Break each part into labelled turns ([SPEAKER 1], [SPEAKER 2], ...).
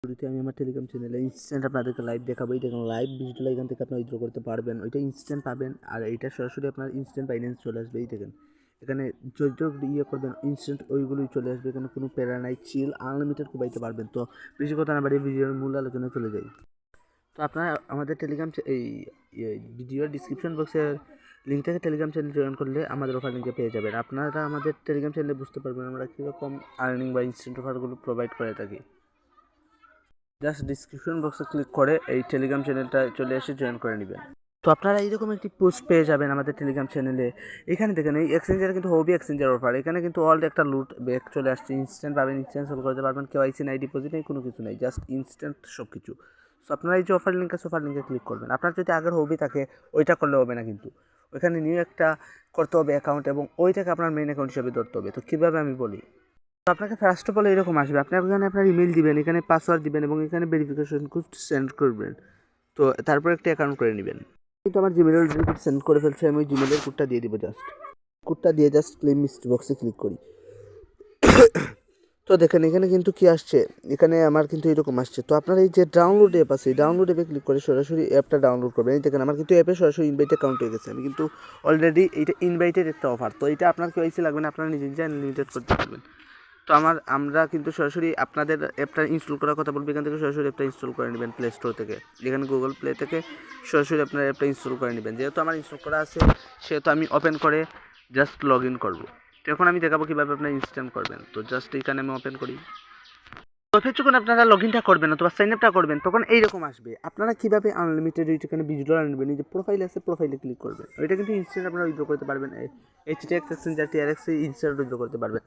[SPEAKER 1] শুরুতে আমি আমার টেলিগ্রাম চ্যানেলে ইনস্ট্যান্ট আপনাদেরকে লাইভ দেখাবো। এই দেখুন লাইভ ভিডিওটা এখান থেকে আপনি উইথড্র করতে পারবেন, ওইটা ইনস্ট্যান্ট পাবেন। আর এইটা সরাসরি আপনার ইনস্ট্যান্ট বাইন্যান্স চলে আসবে। এই দেখেন এখানে যত ইয়ে করবেন ইনস্ট্যান্ট ওইগুলোই চলে আসবে। এখানে কোনো প্যারা নাই, চিল আনলিমিটেড কোবাইতে পারবেন। তো বেশি কথা না বাড়িয়ে ভিডিওর মূল আলোচনায় চলে যাই। তো আপনারা আমাদের টেলিগ্রাম এই ভিডিওর ডিসক্রিপশন বক্সের লিঙ্ক থেকে টেলিগ্রাম চ্যানেল জয়েন করলে আমাদের অফার লিঙ্কে পেয়ে যাবেন। আপনারা আমাদের টেলিগ্রাম চ্যানেলে বুঝতে পারবেন আমরা কীরকম আর্নিং বা ইনস্ট্যান্ট অফারগুলো প্রোভাইড করে থাকি। জাস্ট ডিসক্রিপশন বক্সে ক্লিক করে এই টেলিগ্রাম চ্যানেলটা চলে এসে জয়েন করে নেবেন। তো আপনারা এইরকম একটি পোস্ট পেয়ে যাবেন আমাদের টেলিগ্রাম চ্যানেলে। এখানে দেখেন এই এক্সচেঞ্জার কিন্তু হবি এক্সচেঞ্জার অফার। এখানে কিন্তু অলরেডি একটা লুট ব্যাক চলে আসছে। ইনস্ট্যান্ট পাবেন, ইনস্ট্যান্ট সোল করতে পারবেন, কেওয়াইসি নাই, ডিপোজিট নেই, কোনো কিছু নেই, জাস্ট ইনস্ট্যান্ট সব কিছু। সো আপনারা এই যে অফার লিঙ্ক আছে অফার লিঙ্কে ক্লিক করবেন। আপনার যদি আগের হবি থাকে ওইটা করলে হবে না, কিন্তু ওইখানে নিউ একটা করতে হবে অ্যাকাউন্ট এবং ওইটাকে আপনার মেইন অ্যাকাউন্ট হিসেবে ধরতে হবে। তো কীভাবে আমি বলি, তো আপনাকে ফার্স্ট অফ অল এরকম আসবে। আপনি এখানে আপনার ইমেল দিবেন, এখানে পাসওয়ার্ড দিবেন এবং এখানে ভেরিফিকেশন কোড সেন্ড করবেন। তো তারপর একটা অ্যাকাউন্ট করে নেবেন। কিন্তু আমার জিমেলের কোড সেন্ড করে ফেলছে, আমি ওই জিমেলের কোডটা দিয়ে দিব। কোডটা দিয়ে জাস্ট ক্লেম মিস্ট্রি বক্সে ক্লিক করি। তো দেখেন এখানে কিন্তু কি আসছে, এখানে আমার কিন্তু এরকম আসছে। তো আপনার এই যে ডাউনলোড অ্যাপ আছে, এই ডাউনলোড অ্যাপে ক্লিক করে সরাসরি অ্যাপটা ডাউনলোড করবেন। এই দেখেন আমার কিন্তু অ্যাপে সরাসরি ইনভাইট অ্যাকাউন্ট হয়ে গেছে। আমি কিন্তু অলরেডি এইটা ইনভাইটেড একটা অফার। তো এটা আপনার কেওয়াইসি লাগবে না, আপনারা নিজে নিজে আনলিমিটেড করতে পারবেন। তো আমরা কিন্তু সরাসরি আপনাদের অ্যাপটা ইনস্টল করার কথা বলবো। এখান থেকে সরাসরি অ্যাপটা ইনস্টল করে নেবেন প্লে স্টোর থেকে, যেখানে গুগল প্লে থেকে সরাসরি আপনার অ্যাপটা ইনস্টল করে নেবেন। যেহেতু আমার ইনস্টল করা আছে সেহেতু আমি ওপেন করে জাস্ট লগ ইন করবো। তো এখন আমি দেখাবো কীভাবে আপনারা ইনস্ট্যান্ট করবেন। তো জাস্ট এখানে আমি ওপেন করি। তো যখন আপনারা লগ ইনটা করবেন অথবা সাইন আপটা করবেন তখন এইরকম আসবে। আপনারা কীভাবে আনলিমিটেড এখানে উইথড্র আনবেন, এই যে প্রোফাইল আছে প্রোফাইলে ক্লিক করবেন। ওইটা কিন্তু ইনস্ট্যান্ট আপনারা উইথড্র করতে পারবেন। HTX exchanger TRX instant withdraw করতে পারবেন।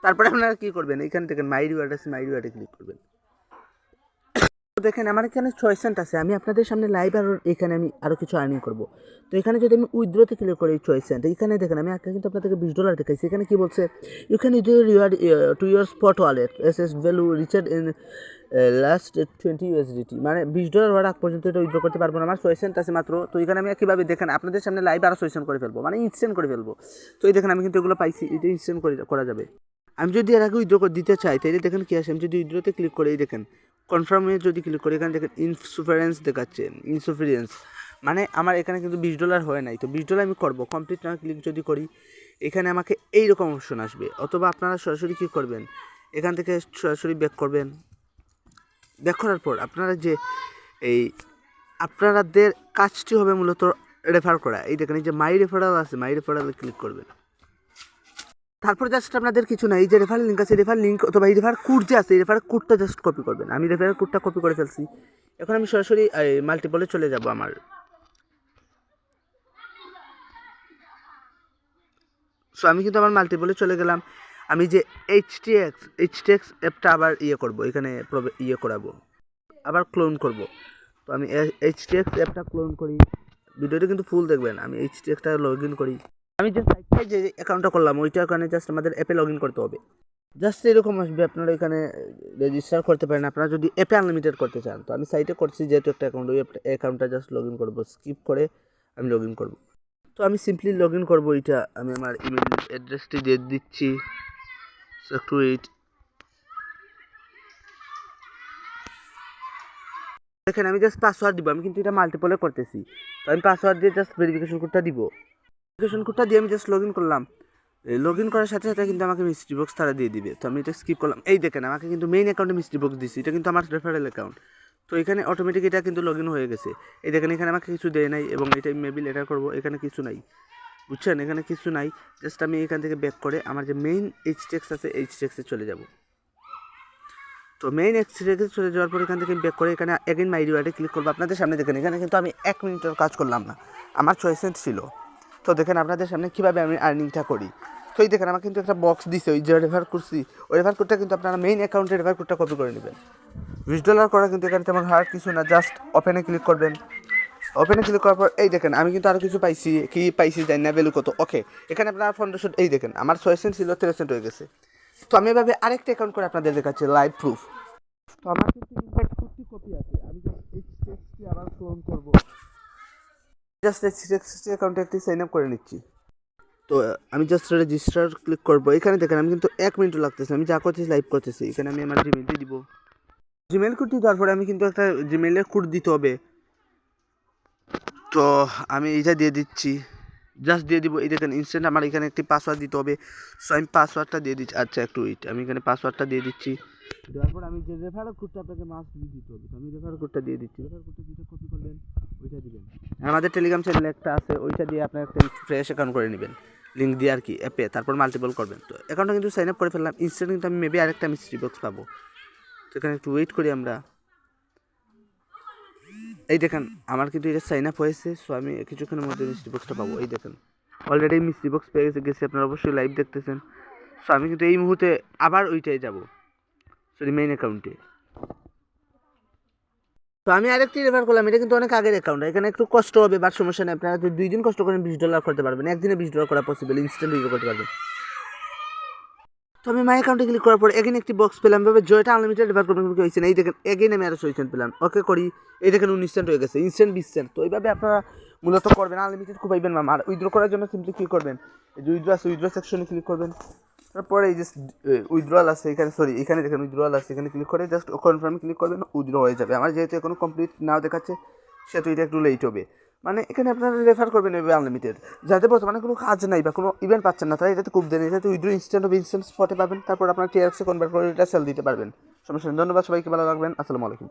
[SPEAKER 1] তারপরে আপনারা কী করবেন, এখান থেকে মাই রিওয়ার্ড আছে, মাই রিওয়ার্ডে ক্লিক করবেন। তো দেখেন আমার এখানে 6 সেন্ট আছে। আমি আপনাদের সামনে লাইভ আর এখানে আমি আরও কিছু আর্নিং করব। তো এখানে যদি আমি উইথড্রতে ক্লিক করি 6 সেন্ট, এখানে দেখেন আমি আগে কিন্তু আপনাদেরকে $20 দেখাইছি। এখানে কি বলছে, you can withdraw reward to your spot wallet as value reached in last 20 USDT। মানে $20 হওয়ার আগ পর্যন্ত এটা উইথড্র করতে পারবো না। আমার 6 সেন্ট আছে মাত্র। তো এখানে আমি কীভাবে দেখেন আপনাদের সামনে লাইভ আরও 6 সেন্ট করে ফেলবো, মানে ইনস্ট্যান্ট করে ফেলবো। তো এই দেখেন আমি কিন্তু এগুলো পাইছি, এটা ইনস্ট্যান্ট করা যাবে। আমি যদি এর আগে উইথড্র দিতে চাই তাহলে দেখেন কী আসে। আমি যদি উইথড্রতে ক্লিক করি, এই দেখেন কনফার্মে যদি ক্লিক করি, এখানে দেখেন ইনসুফারেন্স দেখাচ্ছে, ইনসুফিরিয়েন্স মানে আমার এখানে কিন্তু $20 হয় নাই। তো $20 আমি করবো কমপ্লিট না ক্লিক যদি করি, এখানে আমাকে এইরকম অপশন আসবে। অথবা আপনারা সরাসরি কী করবেন, এখান থেকে সরাসরি ব্যাক করবেন। ব্যাক করার পর আপনারা যে এই আপনাদের কাজটি হবে মূলত রেফার করা। এই দেখেন এই যে মাই রেফারাল আছে, মাই রেফারালে ক্লিক করবেন। তারপর জাস্ট আপনাদের কিছু না, এই যে রেফার লিঙ্ক আছে, রেফার লিঙ্ক অথবা এই রেফার কোড যে আছে, এই রেফার কোডটা জাস্ট কপি করবেন। আমি রেফার কোডটা কপি করে ফেলছি। এখন আমি সরাসরি মাল্টিপলে চলে যাব আমার। সো আমি কিন্তু আমার মাল্টিপলে চলে গেলাম। আমি যে HTX অ্যাপটা আবার করব, এখানে করাবো, আবার ক্লোন করব। তো আমি HTX অ্যাপটা ক্লোন করি। ভিডিওটা কিন্তু ফুল দেখবেন। আমি HTXটা লগ ইন করি। আমি যে সাইটটায় যে অ্যাকাউন্টটা করলাম ওইটা ওখানে জাস্ট আমাদের অ্যাপে লগ ইন করতে হবে। জাস্ট এরকম আসবে, আপনারা এখানে রেজিস্টার করতে পারেন আপনারা যদি অ্যাপে আনলিমিটেড করতে চান। তো আমি সাইটে করছি যেহেতু একটা অ্যাকাউন্ট, ওই অ্যাকাউন্টটা জাস্ট লগ ইন করবো, স্কিপ করে আমি লগ ইন করবো। তো আমি সিম্পলি লগ ইন করবো। এটা আমি আমার ইমেল অ্যাড্রেসটি দিয়ে দিচ্ছি, একটু ওয়েট। দেখেন আমি জাস্ট পাসওয়ার্ড দিব। আমি কিন্তু এটা মাল্টিপলে করতেছি, তো আমি পাসওয়ার্ড দিয়ে জাস্ট ভেরিফিকেশন কোডটা দিব। ভেরিফিকেশন কোডটা দিয়ে আমি জাস্ট লগ ইন করলাম। লগ ইন করার সাথে সাথে কিন্তু আমাকে মিস্ট্রি বক্স তারা দিয়ে দিবে। তো আমি এটা স্কিপ করলাম। এই দেখেন আমাকে কিন্তু মেইন অ্যাকাউন্টে মিস্ট্রি বক্স দিচ্ছি, এটা কিন্তু আমার রেফারেল অ্যাকাউন্ট। তো এখানে অটোমেটিক এটা কিন্তু লগ ইন হয়ে গেছে। এই দেখেন এখানে আমাকে কিছু দেয় নাই এবং এটা মেবি লেটার করবো, এখানে কিছু নাই, বুঝছেন, এখানে কিছু নাই। জাস্ট আমি এখান থেকে ব্যাক করে আমার যে মেইন HTX আছে HTX-এ চলে যাব। তো মেইন HTX-এ চলে যাওয়ার পর এখান থেকে ব্যাক করে এখানে এগেইন মাই রিওয়ার্ডে ক্লিক করবো। আপনাদের সামনে দেখেন এখানে কিন্তু আমি 1 মিনিটের কাজ করলাম না, আমার 6 সেন্ট ছিল। তো দেখেন আপনাদের সামনে কীভাবে আমি আর্নিংটা করি। তো এই দেখেন আমার কিন্তু একটা বক্স দিছে, ওই যে রেফার করছি ওই রেফার কোডটা কিন্তু আপনারা মেইন অ্যাকাউন্টের রেফার কোডটা কপি করে নেবেন। $20 করা কিন্তু এখানে তেমন হার্ড কিছু না, জাস্ট ওপেনে ক্লিক করবেন। ওপেনে ক্লিক করার পর এই দেখেন আমি কিন্তু আরও কিছু পাইছি, কি পাইছি জানি না, ভ্যালু কত। ওকে এখানে আপনার 1500, এই দেখেন আমার 6 সেন্ট ছিল 13 সেন্ট হয়ে গেছে। তো আমি এভাবে আরেকটা অ্যাকাউন্ট করে আপনাদের দেখাচ্ছি লাইভ প্রুফ। তো আমার কিন্তু ইনভাইট কোডটি কপি আছে, আমি জাস্ট HTXটি আবার ক্লোন করব। জাস্ট HTX অ্যাকাউন্টে একটি সাইন আপ করে নিচ্ছি। তো আমি জাস্ট রেজিস্টার ক্লিক করবো। এখানে দেখেন আমি কিন্তু 1 মিনিটও লাগতেছে, আমি যা করতেছি লাইভ করতেছি। এখানে আমি আমার জিমেল দিয়ে দিব। জিমেল কোড দেওয়ার পরে আমি কিন্তু একটা জিমেলের কোড দিতে হবে, তো আমি এইটা দিয়ে দিচ্ছি, জাস্ট দিয়ে দিব। এই দেখেন ইনস্ট্যান্ট আমার এখানে একটি পাসওয়ার্ড দিতে হবে, সো আমি পাসওয়ার্ডটা দিয়ে দিচ্ছি। আচ্ছা একটু ওয়েট, আমি এখানে পাসওয়ার্ডটা দিয়ে দিচ্ছি। দেওয়ার পর আমি যে রেফারেল কোডটা আপনাকে মাস্ট দিতে হবে, তো আমি রেফারেল কোডটা দিয়ে দিচ্ছি। রেফারেল কোডটা যেটা কপি করবেন ওইটা দিবেন। আমাদের টেলিগ্রাম চ্যানেলে একটা আছে, ওইটা দিয়ে আপনার একটা ফ্রেশ অ্যাকাউন্ট করে নেবেন, লিঙ্ক দিয়ে আর কি অ্যাপে, তারপর মাল্টিপল করবেন। তো অ্যাকাউন্টটা কিন্তু সাইন আপ করে ফেললাম, ইনস্ট্যান্ট কিন্তু আমি মেবি আরেকটা মিস্ট্রি বক্স পাবো। তো এখানে একটু ওয়েট করি আমরা। এই দেখেন আমার কিন্তু এটা সাইন আপ হয়েছে, সো আমি কিছুক্ষণের মধ্যে মিস্ট্রি বক্সটা পাবো। এই দেখেন অলরেডি মিস্ট্রি বক্স পেয়ে গেছি, আপনারা অবশ্যই লাইভ দেখতেছেন। সো আমি কিন্তু এই মুহূর্তে আবার ওইটাই যাব, সরি মেইন অ্যাকাউন্টে। তো আমি আরেকটি রেফার করলাম, এটা কিন্তু অনেক আগের অ্যাকাউন্ট, এখানে একটু কষ্ট হবে, বাট সমস্যা নেই। আপনারা যদি 2 দিন কষ্ট করেন $20 করতে পারবেন, একদিনে $20 করা পসিবল, ইনস্ট্যান্ট উইথড্র করতে পারবেন। তো আমি মাই অ্যাকাউন্টে ক্লিক করার পর এগেন একটি বক্স পেলাম, ভাবে জয়টা আনলিমিটেড রেফার করবেন কি হয়েছে না। এই দেখেন এগেন আমি আরও 6 সেন্ট পেলাম, ওকে করি। এই দেখেন 19 সেন্ট হয়ে গেছে, ইনস্ট্যান্ট 20 সেন্ট। তো এইভাবে আপনারা মূলত করবেন, আনলিমিটেড খুব পাইবেন মামা। আর উইথড্র করার জন্য সিম্পলি কী করবেন, এই যে উইথড্র আছে, উইথড্র সেকশনে ক্লিক করবেন। তারপরে এই যে উইথড্রয়াল আছে এখানে, সরি এখানে দেখেন উইথড্রয়াল আছে, এখানে ক্লিক করে জাস্ট কনফার্ম ক্লিক করবেন, উইথড্র হয়ে যাবে। আমার যেহেতু এখনো কমপ্লিট নাও দেখাচ্ছে, সেহেতু এটা একটু লেট হবে। মানে এখানে আপনারা রেফার করবেন এভাবে আনলিমিটেড, যাতে বর্তমানে কোনো কাজ নাই বা কোনো ইভেন্ট পাচ্ছেন না, তারা এটাতে খুব দেন, এটাতে উইথড্র ইনস্ট্যান্ট হবে, ইনস্ট্যান্ট স্পটে পাবেন। তারপর আপনার TRX কনভার্ট করে এটা সেল দিতে পারবেন। সমস্যা নেই। ধন্যবাদ সবাইকে, ভালো রাখবেন। আসসালামু আলাইকুম।